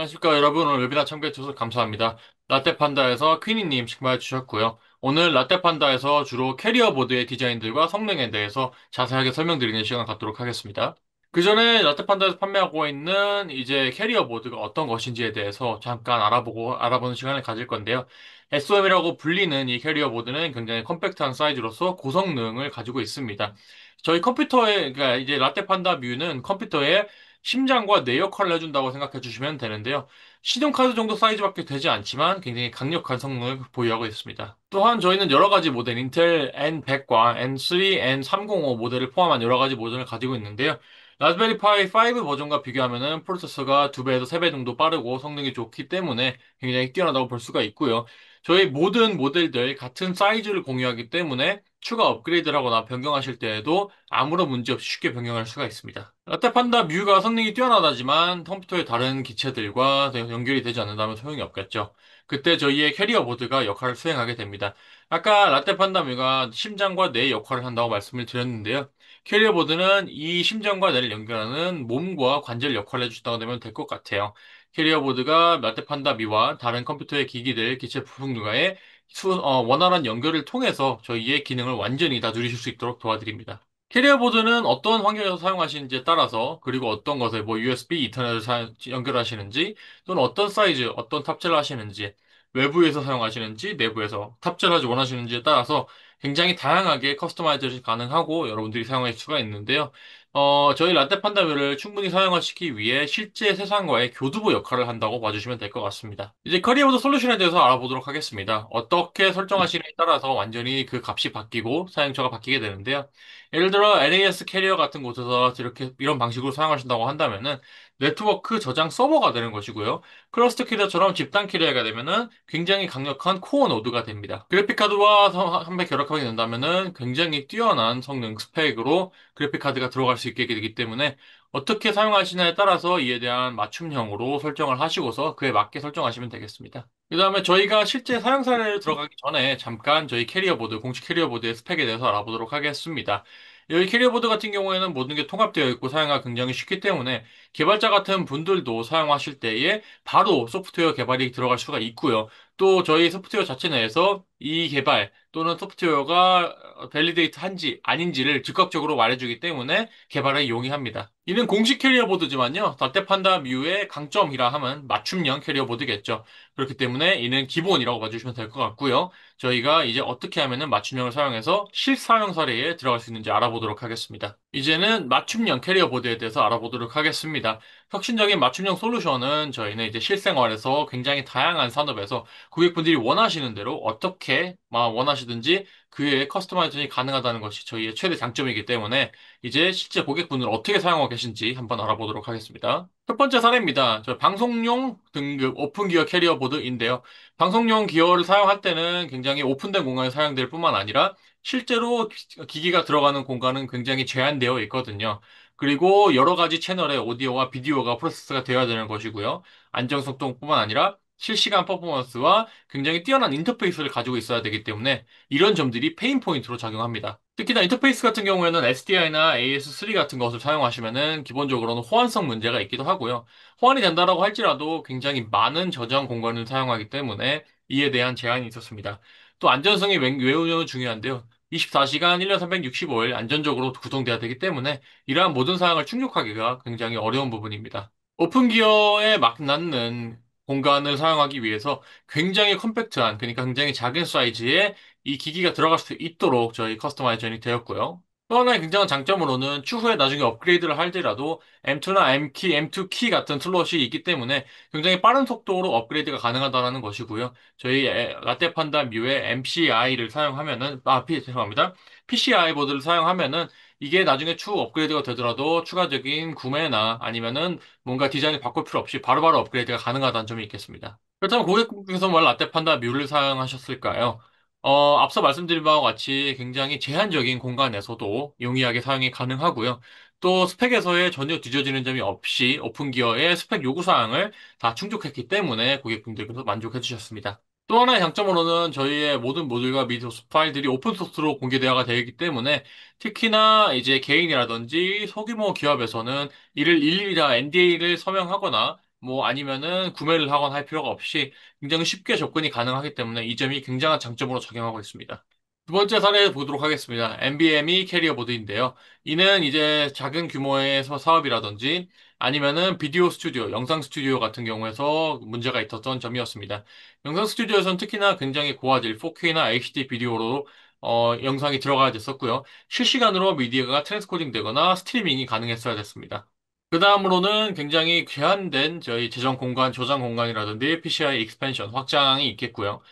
안녕하십니까 여러분. 오늘 웨비나 참가해주셔서 감사합니다. 라떼판다에서 퀸이님 참가해주셨고요. 오늘 라떼판다에서 주로 캐리어 보드의 디자인들과 성능에 대해서 자세하게 설명드리는 시간 갖도록 하겠습니다. 그 전에 라떼판다에서 판매하고 있는 이제 캐리어 보드가 어떤 것인지에 대해서 잠깐 알아보는 시간을 가질 건데요. SOM이라고 불리는 이 캐리어 보드는 굉장히 컴팩트한 사이즈로서 고성능을 가지고 있습니다. 저희 컴퓨터에, 그러니까 이제 라떼판다 뮤는 컴퓨터에 심장과 뇌 역할을 해준다고 생각해 주시면 되는데요. 신용카드 정도 사이즈밖에 되지 않지만 굉장히 강력한 성능을 보유하고 있습니다. 또한 저희는 여러 가지 모델, 인텔 N100과 N3, N305 모델을 포함한 여러 가지 모델을 가지고 있는데요. 라즈베리 파이 5 버전과 비교하면은 프로세서가 2배에서 3배 정도 빠르고 성능이 좋기 때문에 굉장히 뛰어나다고 볼 수가 있고요. 저희 모든 모델들 같은 사이즈를 공유하기 때문에 추가 업그레이드를 하거나 변경하실 때에도 아무런 문제 없이 쉽게 변경할 수가 있습니다. 라떼판다 뮤가 성능이 뛰어나다지만 컴퓨터의 다른 기체들과 연결이 되지 않는다면 소용이 없겠죠. 그때 저희의 캐리어 보드가 역할을 수행하게 됩니다. 아까 라떼판다 뮤가 심장과 뇌 역할을 한다고 말씀을 드렸는데요. 캐리어 보드는 이 심장과 뇌를 연결하는 몸과 관절 역할을 해준다고 되면 될 것 같아요. 캐리어 보드가 라떼판다 뮤와 다른 컴퓨터의 기기들, 기체 부품들과의 원활한 연결을 통해서 저희의 기능을 완전히 다 누리실 수 있도록 도와드립니다. 캐리어 보드는 어떤 환경에서 사용하시는지에 따라서 그리고 어떤 것에 뭐 USB, 이터넷을 연결하시는지 또는 어떤 사이즈, 어떤 탑재를 하시는지 외부에서 사용하시는지 내부에서 탑재를 하지 원하시는지에 따라서 굉장히 다양하게 커스터마이즈 가능하고 여러분들이 사용할 수가 있는데요. 저희 라떼 판다뷰를 충분히 사용하시기 위해 실제 세상과의 교두보 역할을 한다고 봐주시면 될 것 같습니다. 이제 커리어보드 솔루션에 대해서 알아보도록 하겠습니다. 어떻게 설정하시느냐에 따라서 완전히 그 값이 바뀌고 사용처가 바뀌게 되는데요. 예를 들어 NAS 캐리어 같은 곳에서 이렇게 이런 방식으로 사용하신다고 한다면은 네트워크 저장 서버가 되는 것이고요. 클러스터 캐리어처럼 집단 캐리어가 되면은 굉장히 강력한 코어 노드가 됩니다. 그래픽 카드와 한배 결합하게 된다면은 굉장히 뛰어난 성능 스펙으로 그래픽 카드가 들어갈 수 있게 되기 때문에 어떻게 사용하시냐에 따라서 이에 대한 맞춤형으로 설정을 하시고서 그에 맞게 설정하시면 되겠습니다. 그 다음에 저희가 실제 사용 사례를 들어가기 전에 잠깐 저희 캐리어 보드, 공식 캐리어 보드의 스펙에 대해서 알아보도록 하겠습니다. 여기 캐리어 보드 같은 경우에는 모든 게 통합되어 있고 사용하기 굉장히 쉽기 때문에 개발자 같은 분들도 사용하실 때에 바로 소프트웨어 개발이 들어갈 수가 있고요. 또 저희 소프트웨어 자체 내에서 이 개발 또는 소프트웨어가 밸리데이트 한지 아닌지를 즉각적으로 말해주기 때문에 개발에 용이합니다. 이는 공식 캐리어 보드지만요. 닷대판다 뮤의 강점이라 하면 맞춤형 캐리어 보드겠죠. 그렇기 때문에 이는 기본이라고 봐주시면 될 것 같고요. 저희가 이제 어떻게 하면은 맞춤형을 사용해서 실사용 사례에 들어갈 수 있는지 알아보도록 하겠습니다. 이제는 맞춤형 캐리어 보드에 대해서 알아보도록 하겠습니다. 혁신적인 맞춤형 솔루션은 저희는 이제 실생활에서 굉장히 다양한 산업에서 고객분들이 원하시는 대로 어떻게 원하시든지 그의 커스터마이징이 가능하다는 것이 저희의 최대 장점이기 때문에 이제 실제 고객분들 어떻게 사용하고 계신지 한번 알아보도록 하겠습니다. 첫 번째 사례입니다. 저 방송용 등급 오픈 기어 캐리어 보드인데요. 방송용 기어를 사용할 때는 굉장히 오픈된 공간에 사용될 뿐만 아니라 실제로 기기가 들어가는 공간은 굉장히 제한되어 있거든요. 그리고 여러 가지 채널의 오디오와 비디오가 프로세스가 되어야 되는 것이고요. 안정성뿐만 아니라 실시간 퍼포먼스와 굉장히 뛰어난 인터페이스를 가지고 있어야 되기 때문에 이런 점들이 페인 포인트로 작용합니다. 특히나 인터페이스 같은 경우에는 SDI나 AS3 같은 것을 사용하시면은 기본적으로는 호환성 문제가 있기도 하고요. 호환이 된다라고 할지라도 굉장히 많은 저장 공간을 사용하기 때문에 이에 대한 제한이 있었습니다. 또 안전성이 매우 중요한데요. 24시간 1년 365일 안전적으로 구동돼야 되기 때문에 이러한 모든 사항을 충족하기가 굉장히 어려운 부분입니다. 오픈 기어에 맞는 공간을 사용하기 위해서 굉장히 컴팩트한, 그러니까 굉장히 작은 사이즈의 이 기기가 들어갈 수 있도록 저희 커스터마이저이 되었고요. 또 하나의 굉장한 장점으로는 추후에 나중에 업그레이드를 할지라도 M2나 M2키 같은 슬롯이 있기 때문에 굉장히 빠른 속도로 업그레이드가 가능하다는 것이고요. 저희 라떼 판다 뮤의 MCI를 사용하면은, 죄송합니다. PCI 보드를 사용하면은 이게 나중에 추후 업그레이드가 되더라도 추가적인 구매나 아니면은 뭔가 디자인을 바꿀 필요 없이 바로바로 업그레이드가 가능하다는 점이 있겠습니다. 그렇다면 고객님께서 왜 라떼 판다 뮤를 사용하셨을까요? 앞서 말씀드린 바와 같이 굉장히 제한적인 공간에서도 용이하게 사용이 가능하고요. 또 스펙에서의 전혀 뒤처지는 점이 없이 오픈 기어의 스펙 요구 사항을 다 충족했기 때문에 고객분들께서 만족해 주셨습니다. 또 하나의 장점으로는 저희의 모든 모듈과 및 파일들이 오픈소스로 공개되어가 되기 때문에 특히나 이제 개인이라든지 소규모 기업에서는 이를 일일이 다 NDA를 서명하거나 뭐 아니면은 구매를 하거나 할 필요가 없이 굉장히 쉽게 접근이 가능하기 때문에 이 점이 굉장한 장점으로 작용하고 있습니다. 두 번째 사례 보도록 하겠습니다. NVMe 캐리어 보드인데요. 이는 이제 작은 규모의 사업이라든지 아니면은 비디오 스튜디오, 영상 스튜디오 같은 경우에서 문제가 있었던 점이었습니다. 영상 스튜디오에서는 특히나 굉장히 고화질 4K나 HD 비디오로 영상이 들어가야 됐었고요. 실시간으로 미디어가 트랜스코딩 되거나 스트리밍이 가능했어야 됐습니다. 그 다음으로는 굉장히 제한된 저희 재정 공간, 저장 공간이라든지 PCI 익스펜션, 확장이 있겠고요.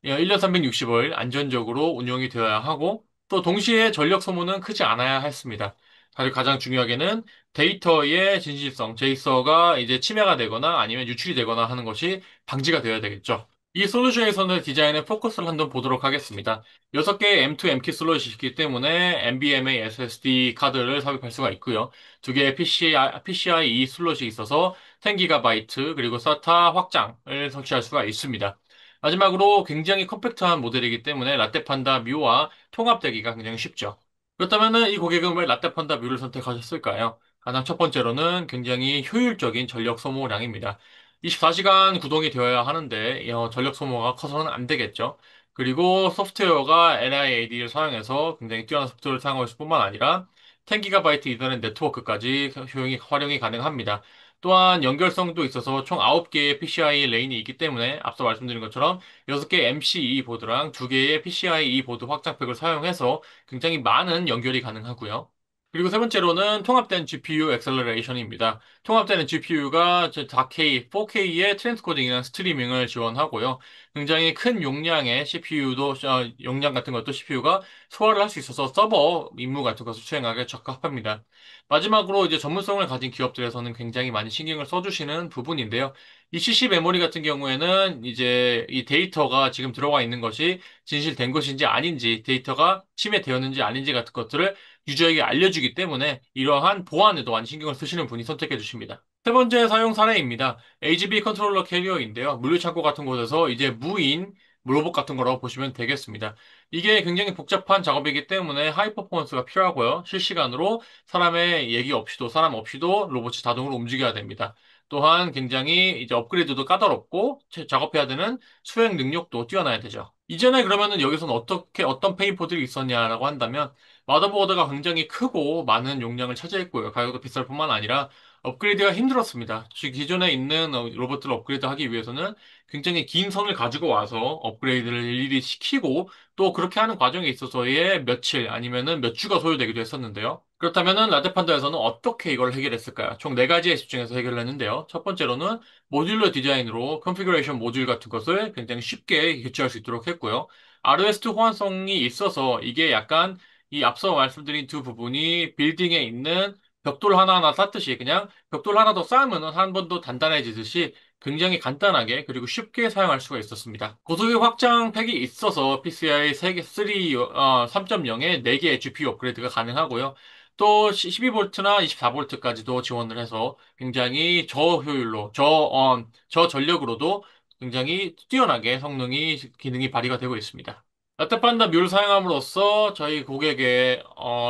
1년 360일 안전적으로 운영이 되어야 하고 또 동시에 전력 소모는 크지 않아야 했습니다. 그리고 가장 중요하게는 데이터의 진실성, 제이서가 이제 침해가 되거나 아니면 유출이 되거나 하는 것이 방지가 되어야 되겠죠. 이 솔루션에서는 디자인에 포커스를 한번 보도록 하겠습니다. 6개의 M2 M-key 슬롯이 있기 때문에 NVMe SSD 카드를 삽입할 수가 있고요. 2개의 PCIe 슬롯이 있어서 10GB 그리고 SATA 확장을 설치할 수가 있습니다. 마지막으로 굉장히 컴팩트한 모델이기 때문에 라떼판다 뮤와 통합되기가 굉장히 쉽죠. 그렇다면 이 고객은 왜 라떼판다 뮤를 선택하셨을까요? 가장 첫 번째로는 굉장히 효율적인 전력 소모량입니다. 24시간 구동이 되어야 하는데 전력 소모가 커서는 안 되겠죠. 그리고 소프트웨어가 NIAD를 사용해서 굉장히 뛰어난 소프트웨어를 사용할 뿐만 아니라 10GB 이더넷 네트워크까지 활용이 가능합니다. 또한 연결성도 있어서 총 9개의 PCI 레인이 있기 때문에 앞서 말씀드린 것처럼 6개 MCE 보드랑 2개의 PCIe 보드 확장팩을 사용해서 굉장히 많은 연결이 가능하고요. 그리고 세 번째로는 통합된 GPU 액셀러레이션입니다. 통합되는 GPU가 4K, 4K의 트랜스코딩이나 스트리밍을 지원하고요. 굉장히 큰 용량의 CPU도, 용량 같은 것도 CPU가 소화를 할 수 있어서 서버 임무 같은 것을 수행하기에 적합합니다. 마지막으로 이제 전문성을 가진 기업들에서는 굉장히 많이 신경을 써주시는 부분인데요. 이 CC 메모리 같은 경우에는 이제 이 데이터가 지금 들어가 있는 것이 진실된 것인지 아닌지, 데이터가 침해되었는지 아닌지 같은 것들을 유저에게 알려주기 때문에 이러한 보안에도 많이 신경을 쓰시는 분이 선택해 주십니다. 세 번째 사용 사례입니다. AGB 컨트롤러 캐리어인데요. 물류창고 같은 곳에서 이제 무인 로봇 같은 거라고 보시면 되겠습니다. 이게 굉장히 복잡한 작업이기 때문에 하이 퍼포먼스가 필요하고요. 실시간으로 사람의 얘기 없이도, 사람 없이도 로봇이 자동으로 움직여야 됩니다. 또한 굉장히 이제 업그레이드도 까다롭고 작업해야 되는 수행 능력도 뛰어나야 되죠. 이전에 그러면은 여기서는 어떤 페인포들이 있었냐라고 한다면 마더보드가 굉장히 크고 많은 용량을 차지했고요. 가격도 비쌀 뿐만 아니라 업그레이드가 힘들었습니다. 즉 기존에 있는 로봇들을 업그레이드하기 위해서는 굉장히 긴 선을 가지고 와서 업그레이드를 일일이 시키고 또 그렇게 하는 과정에 있어서의 며칠 아니면은 몇 주가 소요되기도 했었는데요. 그렇다면은 라테판다에서는 어떻게 이걸 해결했을까요? 총 네 가지에 집중해서 해결을 했는데요. 첫 번째로는 모듈러 디자인으로 컨피그레이션 모듈 같은 것을 굉장히 쉽게 교체할 수 있도록 했고요. ROS2 호환성이 있어서 이게 약간 이 앞서 말씀드린 두 부분이 빌딩에 있는 벽돌 하나하나 쌓듯이 그냥 벽돌 하나 더 쌓으면 한 번 더 단단해지듯이 굉장히 간단하게 그리고 쉽게 사용할 수가 있었습니다. 고속의 확장 팩이 있어서 PCI 3개, 3.0에 4개의 GPU 업그레이드가 가능하고요. 또 12V나 24V까지도 지원을 해서 굉장히 저효율로, 저전력으로도 굉장히 뛰어나게 기능이 발휘가 되고 있습니다. 라테판다 뮬 사용함으로써 저희 고객의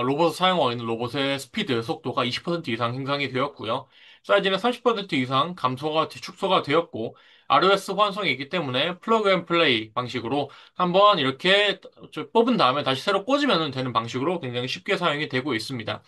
로봇을 사용하고 있는 로봇의 스피드, 속도가 20% 이상 향상이 되었고요. 사이즈는 30% 이상 축소가 되었고, ROS 호환성이 있기 때문에 플러그 앤 플레이 방식으로 한번 이렇게 뽑은 다음에 다시 새로 꽂으면 되는 방식으로 굉장히 쉽게 사용이 되고 있습니다.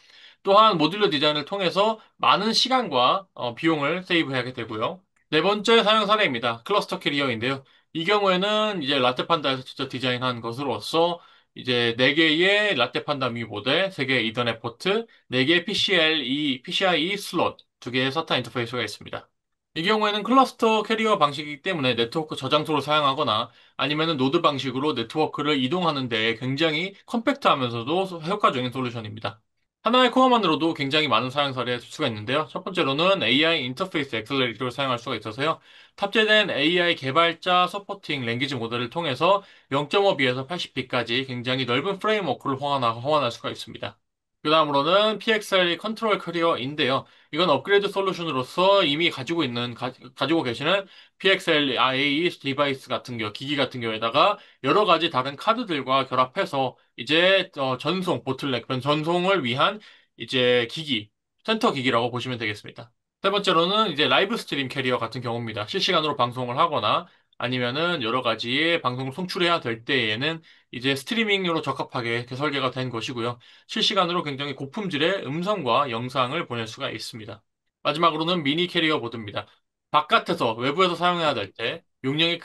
또한 모듈러 디자인을 통해서 많은 시간과 비용을 세이브하게 되고요. 네 번째 사용 사례입니다. 클러스터 캐리어인데요. 이 경우에는 이제 라떼판다에서 직접 디자인한 것으로서 이제 4개의 라떼판다 미 모델, 3개의 이더넷 포트, 4개의 PCIe 슬롯, 2개의 SATA 인터페이스가 있습니다. 이 경우에는 클러스터 캐리어 방식이기 때문에 네트워크 저장소를 사용하거나 아니면은 노드 방식으로 네트워크를 이동하는 데 굉장히 컴팩트하면서도 효과적인 솔루션입니다. 하나의 코어만으로도 굉장히 많은 사용 사례를 쓸 수가 있는데요. 첫 번째로는 AI 인터페이스 엑셀러레이터를 사용할 수가 있어서요. 탑재된 AI 개발자 서포팅 랭귀지 모델을 통해서 0.5B에서 80B까지 굉장히 넓은 프레임워크를 호환할 수가 있습니다. 그 다음으로는 PXL 컨트롤 커리어인데요. 이건 업그레이드 솔루션으로서 이미 가지고 계시는 PXL IA 디바이스 같은 기기 같은 경우에다가 여러 가지 다른 카드들과 결합해서 이제 전송, 보틀넥, 전송을 위한 이제 센터 기기라고 보시면 되겠습니다. 세 번째로는 이제 라이브 스트림 캐리어 같은 경우입니다. 실시간으로 방송을 하거나 아니면은 여러 가지의 방송을 송출해야 될 때에는 이제 스트리밍으로 적합하게 이렇게 설계가 된 것이고요. 실시간으로 굉장히 고품질의 음성과 영상을 보낼 수가 있습니다. 마지막으로는 미니 캐리어 보드입니다. 바깥에서, 외부에서 사용해야 될 때, 용량이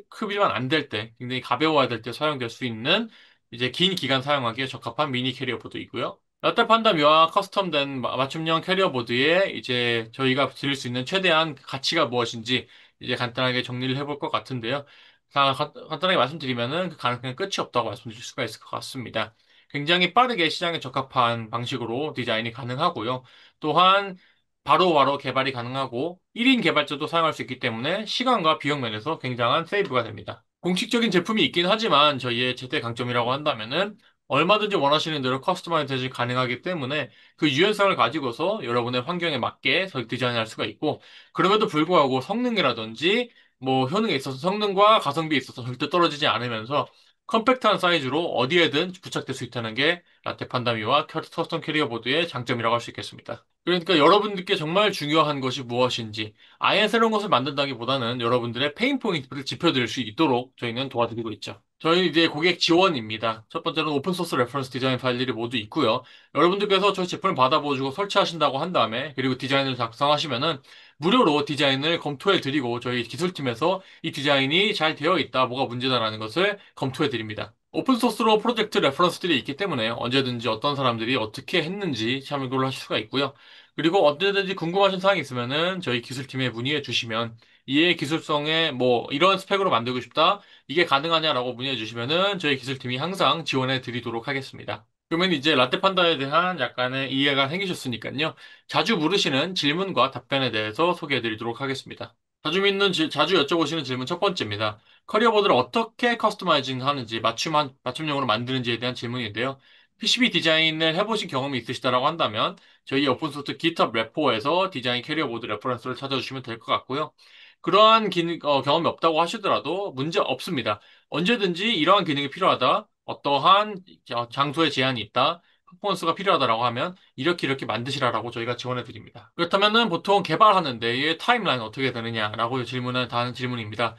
크기만 안 될 때, 굉장히 가벼워야 될 때 사용될 수 있는 이제 긴 기간 사용하기에 적합한 미니 캐리어 보드이고요. 라떼 판다미와 커스텀된 맞춤형 캐리어 보드에 이제 저희가 드릴 수 있는 최대한 가치가 무엇인지 이제 간단하게 정리를 해볼 것 같은데요. 간단하게 말씀드리면은 그 가능성이 끝이 없다고 말씀드릴 수가 있을 것 같습니다. 굉장히 빠르게 시장에 적합한 방식으로 디자인이 가능하고요. 또한 바로바로 개발이 가능하고 1인 개발자도 사용할 수 있기 때문에 시간과 비용 면에서 굉장한 세이브가 됩니다. 공식적인 제품이 있긴 하지만 저희의 최대 강점이라고 한다면은 얼마든지 원하시는 대로 커스터마이제이션이 가능하기 때문에 그 유연성을 가지고서 여러분의 환경에 맞게 디자인할 수가 있고 그럼에도 불구하고 성능이라든지 뭐 효능에 있어서 성능과 가성비에 있어서 절대 떨어지지 않으면서 컴팩트한 사이즈로 어디에든 부착될 수 있다는 게 라테 판다미와 커스텀 캐리어 보드의 장점이라고 할 수 있겠습니다. 그러니까 여러분들께 정말 중요한 것이 무엇인지 아예 새로운 것을 만든다기보다는 여러분들의 페인 포인트를 짚어드릴 수 있도록 저희는 도와드리고 있죠. 저희 이제 고객 지원입니다. 첫 번째로는 오픈소스 레퍼런스 디자인 파일들이 모두 있고요. 여러분들께서 저희 제품을 받아보시고 설치하신다고 한 다음에 그리고 디자인을 작성하시면은 무료로 디자인을 검토해 드리고 저희 기술팀에서 이 디자인이 잘 되어 있다, 뭐가 문제다라는 것을 검토해 드립니다. 오픈소스로 프로젝트 레퍼런스들이 있기 때문에 언제든지 어떤 사람들이 어떻게 했는지 참고를 하실 수가 있고요. 그리고 언제든지 궁금하신 사항이 있으면은 저희 기술팀에 문의해 주시면 이해 기술성에 뭐 이런 스펙으로 만들고 싶다, 이게 가능하냐라고 문의해 주시면은 저희 기술팀이 항상 지원해 드리도록 하겠습니다. 그러면 이제 라떼 판다에 대한 약간의 이해가 생기셨으니까요. 자주 물으시는 질문과 답변에 대해서 소개해 드리도록 하겠습니다. 자주 여쭤보시는 질문 첫 번째입니다. 커리어보드를 어떻게 커스터마이징 하는지, 맞춤용으로 만드는지에 대한 질문인데요. PCB 디자인을 해보신 경험이 있으시다라고 한다면, 저희 오픈소스 GitHub 레포에서 디자인 캐리어보드 레퍼런스를 찾아주시면 될 것 같고요. 그러한 경험이 없다고 하시더라도 문제 없습니다. 언제든지 이러한 기능이 필요하다, 어떠한 장소에 제한이 있다, 퍼포먼스가 필요하다라고 하면 이렇게 이렇게 만드시라라고 저희가 지원해 드립니다. 그렇다면은 보통 개발하는 데의 타임라인 어떻게 되느냐라고 질문은 다른 질문입니다.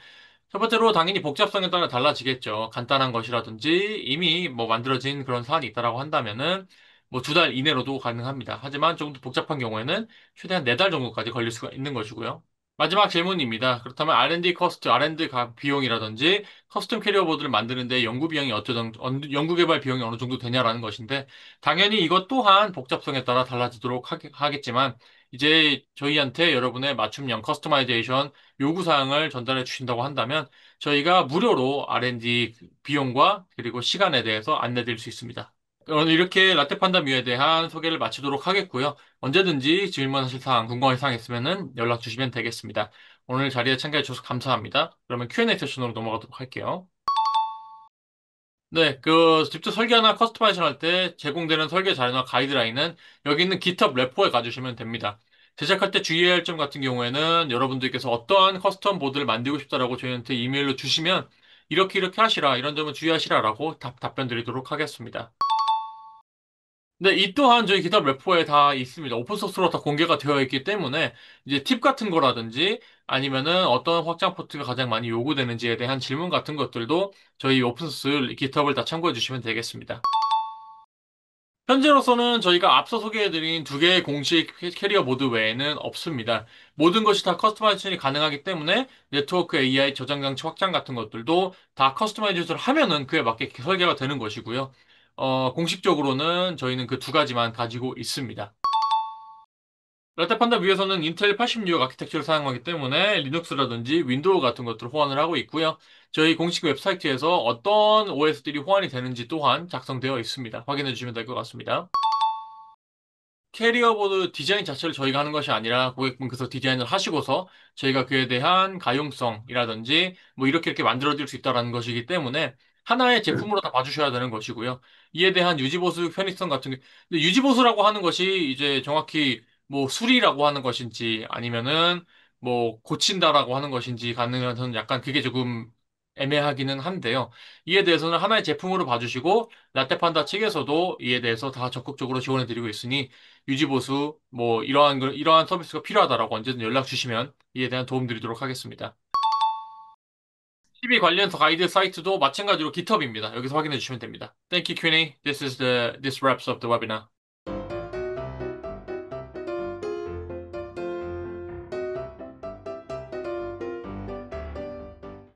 첫 번째로 당연히 복잡성에 따라 달라지겠죠. 간단한 것이라든지 이미 뭐 만들어진 그런 사안이 있다라고 한다면은 뭐 두 달 이내로도 가능합니다. 하지만 조금 더 복잡한 경우에는 최대한 네 달 정도까지 걸릴 수가 있는 것이고요. 마지막 질문입니다. 그렇다면 R&D 커스트, R&D 비용이라든지 커스텀 캐리어 보드를 만드는데 연구 비용이 연구 개발 비용이 어느 정도 되냐라는 것인데 당연히 이것 또한 복잡성에 따라 달라지도록 하겠지만 이제 저희한테 여러분의 맞춤형 커스터마이제이션 요구사항을 전달해 주신다고 한다면 저희가 무료로 R&D 비용과 그리고 시간에 대해서 안내 드릴 수 있습니다. 오늘 이렇게 라떼 판다 뮤에 대한 소개를 마치도록 하겠고요. 언제든지 질문하실 사항, 궁금한 사항 있으면 연락 주시면 되겠습니다. 오늘 자리에 참가해 주셔서 감사합니다. 그러면 Q&A 세션으로 넘어가도록 할게요. 네, 직접 설계하나 커스터마이징 할 때 제공되는 설계 자료나 가이드라인은 여기 있는 GitHub 레포에 가주시면 됩니다. 제작할 때 주의해야 할 점 같은 경우에는 여러분들께서 어떠한 커스텀 보드를 만들고 싶다라고 저희한테 이메일로 주시면 이렇게 이렇게 하시라, 이런 점은 주의하시라라고 답변 드리도록 하겠습니다. 네, 이 또한 저희 GitHub 레포에 다 있습니다. 오픈소스로 다 공개가 되어 있기 때문에 이제 팁 같은 거라든지 아니면은 어떤 확장 포트가 가장 많이 요구되는지에 대한 질문 같은 것들도 저희 오픈소스 GitHub을 다 참고해 주시면 되겠습니다. 현재로서는 저희가 앞서 소개해드린 두 개의 공식 캐리어 모드 외에는 없습니다. 모든 것이 다 커스터마이제이션이 가능하기 때문에 네트워크 AI 저장 장치 확장 같은 것들도 다 커스터마이제이션을 하면은 그에 맞게 설계가 되는 것이고요. 공식적으로는 저희는 그 두 가지만 가지고 있습니다. 라테판다 위에서는 인텔 86 아키텍처를 사용하기 때문에 리눅스라든지 윈도우 같은 것들을 호환을 하고 있고요. 저희 공식 웹사이트에서 어떤 OS들이 호환이 되는지 또한 작성되어 있습니다. 확인해 주시면 될 것 같습니다. 캐리어보드 디자인 자체를 저희가 하는 것이 아니라 고객분께서 디자인을 하시고서 저희가 그에 대한 가용성이라든지 뭐 이렇게 이렇게 만들어 드릴 수 있다는 것이기 때문에 하나의 제품으로 다 봐주셔야 되는 것이고요. 이에 대한 유지보수 편의성 같은 게 근데 유지보수라고 하는 것이 이제 정확히 뭐 수리라고 하는 것인지 아니면은 뭐 고친다라고 하는 것인지 가능한 저는 약간 그게 조금 애매하기는 한데요. 이에 대해서는 하나의 제품으로 봐주시고 라떼판다 측에서도 이에 대해서 다 적극적으로 지원해드리고 있으니 유지보수 뭐 이러한 서비스가 필요하다라고 언제든 연락 주시면 이에 대한 도움 드리도록 하겠습니다. TV 관련 가이드 사이트도 마찬가지로 GitHub입니다. 여기서 확인해 주시면 됩니다. Thank you, Queenie. This wraps up the webinar.